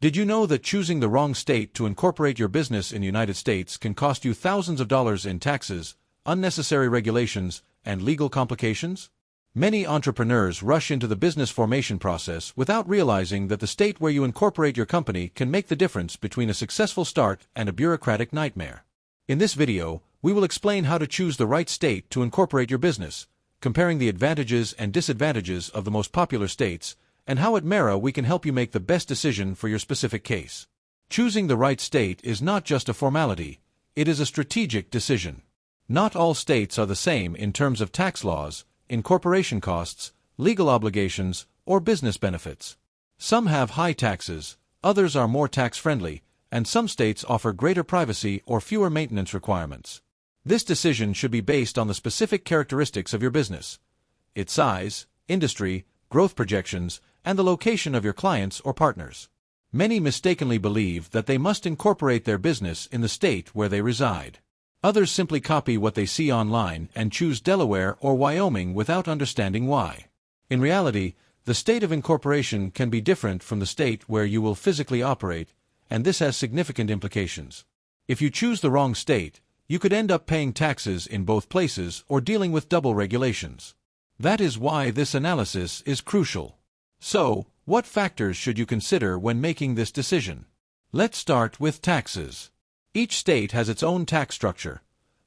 Did you know that choosing the wrong state to incorporate your business in the United States can cost you thousands of dollars in taxes, unnecessary regulations, and legal complications? Many entrepreneurs rush into the business formation process without realizing that the state where you incorporate your company can make the difference between a successful start and a bureaucratic nightmare. In this video, we will explain how to choose the right state to incorporate your business, comparing the advantages and disadvantages of the most popular states, and how at MAERA we can help you make the best decision for your specific case. Choosing the right state is not just a formality, it is a strategic decision. Not all states are the same in terms of tax laws, incorporation costs, legal obligations, or business benefits. Some have high taxes, others are more tax-friendly, and some states offer greater privacy or fewer maintenance requirements. This decision should be based on the specific characteristics of your business, its size, industry, growth projections, and the location of your clients or partners. Many mistakenly believe that they must incorporate their business in the state where they reside. Others simply copy what they see online and choose Delaware or Wyoming without understanding why. In reality, the state of incorporation can be different from the state where you will physically operate, and this has significant implications. If you choose the wrong state, you could end up paying taxes in both places or dealing with double regulations. That is why this analysis is crucial. So, what factors should you consider when making this decision? Let's start with taxes. Each state has its own tax structure.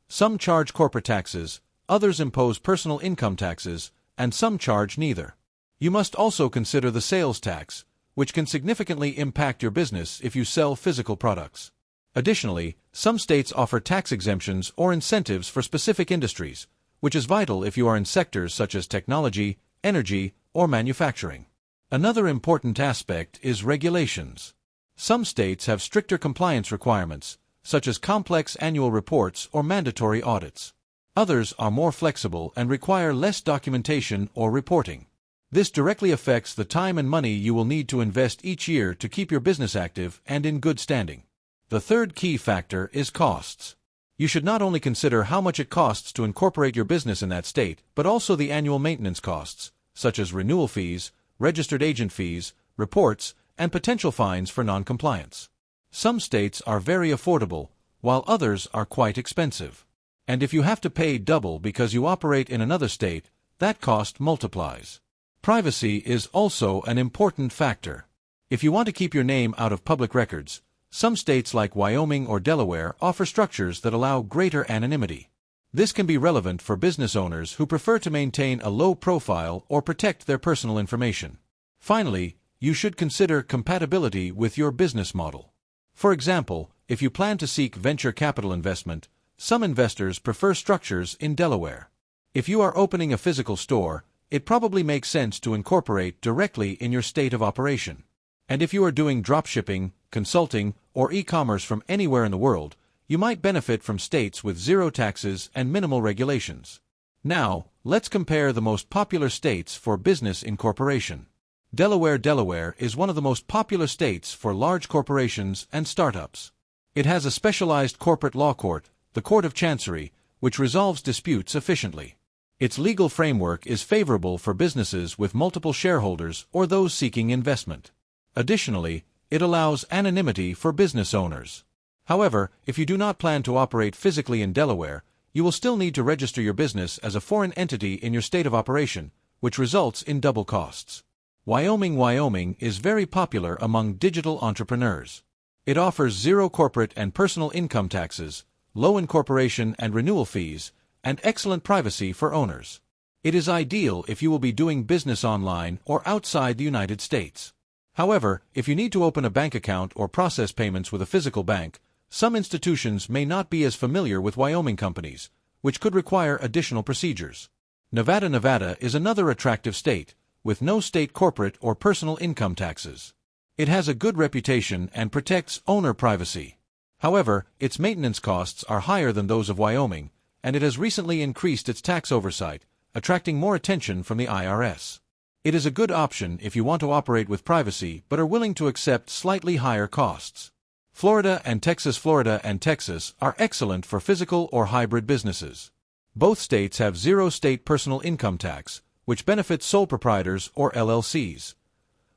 Some charge corporate taxes, others impose personal income taxes, and some charge neither. You must also consider the sales tax, which can significantly impact your business if you sell physical products. Additionally, some states offer tax exemptions or incentives for specific industries, which is vital if you are in sectors such as technology, energy, or manufacturing. Another important aspect is regulations. Some states have stricter compliance requirements, such as complex annual reports or mandatory audits. Others are more flexible and require less documentation or reporting. This directly affects the time and money you will need to invest each year to keep your business active and in good standing. The third key factor is costs. You should not only consider how much it costs to incorporate your business in that state, but also the annual maintenance costs, such as renewal fees, registered agent fees, reports, and potential fines for non-compliance. Some states are very affordable, while others are quite expensive. And if you have to pay double because you operate in another state, that cost multiplies. Privacy is also an important factor. If you want to keep your name out of public records, some states like Wyoming or Delaware offer structures that allow greater anonymity. This can be relevant for business owners who prefer to maintain a low profile or protect their personal information. Finally, you should consider compatibility with your business model. For example, if you plan to seek venture capital investment, some investors prefer structures in Delaware. If you are opening a physical store, it probably makes sense to incorporate directly in your state of operation. And if you are doing dropshipping, consulting, or e-commerce from anywhere in the world, you might benefit from states with zero taxes and minimal regulations. Now, let's compare the most popular states for business incorporation. Delaware is one of the most popular states for large corporations and startups. It has a specialized corporate law court, the Court of Chancery, which resolves disputes efficiently. Its legal framework is favorable for businesses with multiple shareholders or those seeking investment. Additionally, it allows anonymity for business owners. However, if you do not plan to operate physically in Delaware, you will still need to register your business as a foreign entity in your state of operation, which results in double costs. Wyoming is very popular among digital entrepreneurs. It offers zero corporate and personal income taxes, low incorporation and renewal fees, and excellent privacy for owners. It is ideal if you will be doing business online or outside the United States. However, if you need to open a bank account or process payments with a physical bank, some institutions may not be as familiar with Wyoming companies, which could require additional procedures. Nevada is another attractive state, with no state corporate or personal income taxes. It has a good reputation and protects owner privacy. However, its maintenance costs are higher than those of Wyoming, and it has recently increased its tax oversight, attracting more attention from the IRS. It is a good option if you want to operate with privacy but are willing to accept slightly higher costs. Florida and Texas are excellent for physical or hybrid businesses. Both states have zero state personal income tax, which benefits sole proprietors or LLCs.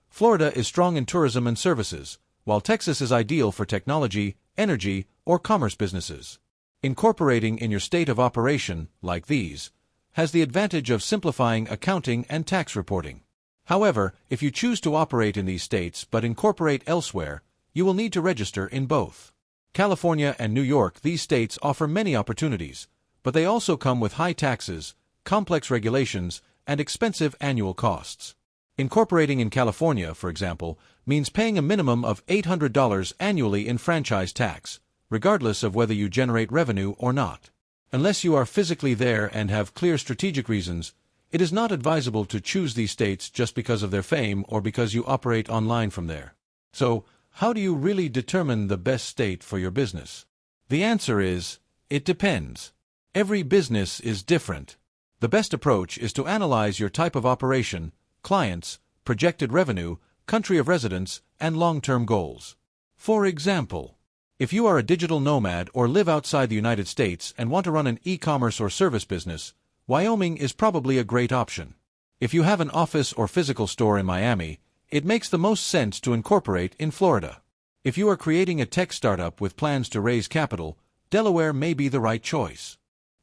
Florida is strong in tourism and services, while Texas is ideal for technology, energy, or commerce businesses. Incorporating in your state of operation, like these, has the advantage of simplifying accounting and tax reporting. However, if you choose to operate in these states but incorporate elsewhere, you will need to register in both. California and New York, these states offer many opportunities, but they also come with high taxes, complex regulations, and expensive annual costs. Incorporating in California, for example, means paying a minimum of $800 annually in franchise tax, regardless of whether you generate revenue or not. Unless you are physically there and have clear strategic reasons, it is not advisable to choose these states just because of their fame or because you operate online from there. So, how do you really determine the best state for your business? The answer is, it depends. Every business is different. The best approach is to analyze your type of operation, clients, projected revenue, country of residence, and long-term goals. For example, if you are a digital nomad or live outside the United States and want to run an e-commerce or service business, Wyoming is probably a great option. If you have an office or physical store in Miami, it makes the most sense to incorporate in Florida. If you are creating a tech startup with plans to raise capital, Delaware may be the right choice.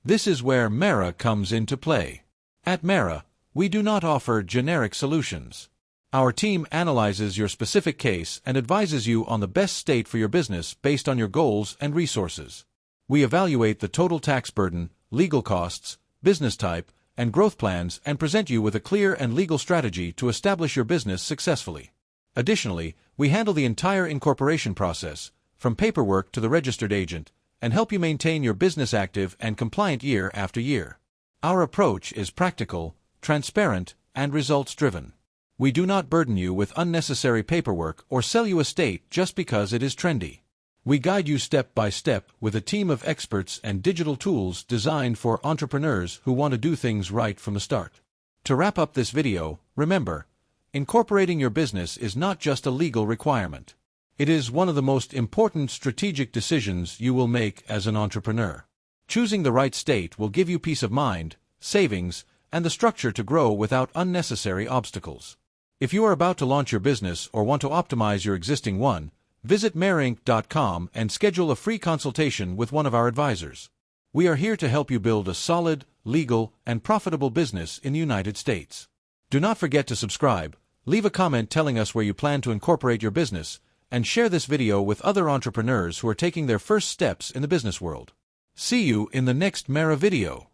This is where MAERA comes into play. At MAERA, we do not offer generic solutions. Our team analyzes your specific case and advises you on the best state for your business based on your goals and resources. We evaluate the total tax burden, legal costs, business type, and growth plans and present you with a clear and legal strategy to establish your business successfully. Additionally, we handle the entire incorporation process, from paperwork to the registered agent, and help you maintain your business active and compliant year after year. Our approach is practical, transparent, and results-driven. We do not burden you with unnecessary paperwork or sell you a state just because it is trendy. We guide you step by step with a team of experts and digital tools designed for entrepreneurs who want to do things right from the start. To wrap up this video, remember, incorporating your business is not just a legal requirement. It is one of the most important strategic decisions you will make as an entrepreneur. Choosing the right state will give you peace of mind, savings, and the structure to grow without unnecessary obstacles. If you are about to launch your business or want to optimize your existing one, visit MAERAINC.com and schedule a free consultation with one of our advisors. We are here to help you build a solid, legal, and profitable business in the United States. Do not forget to subscribe, leave a comment telling us where you plan to incorporate your business, and share this video with other entrepreneurs who are taking their first steps in the business world. See you in the next MAERA video.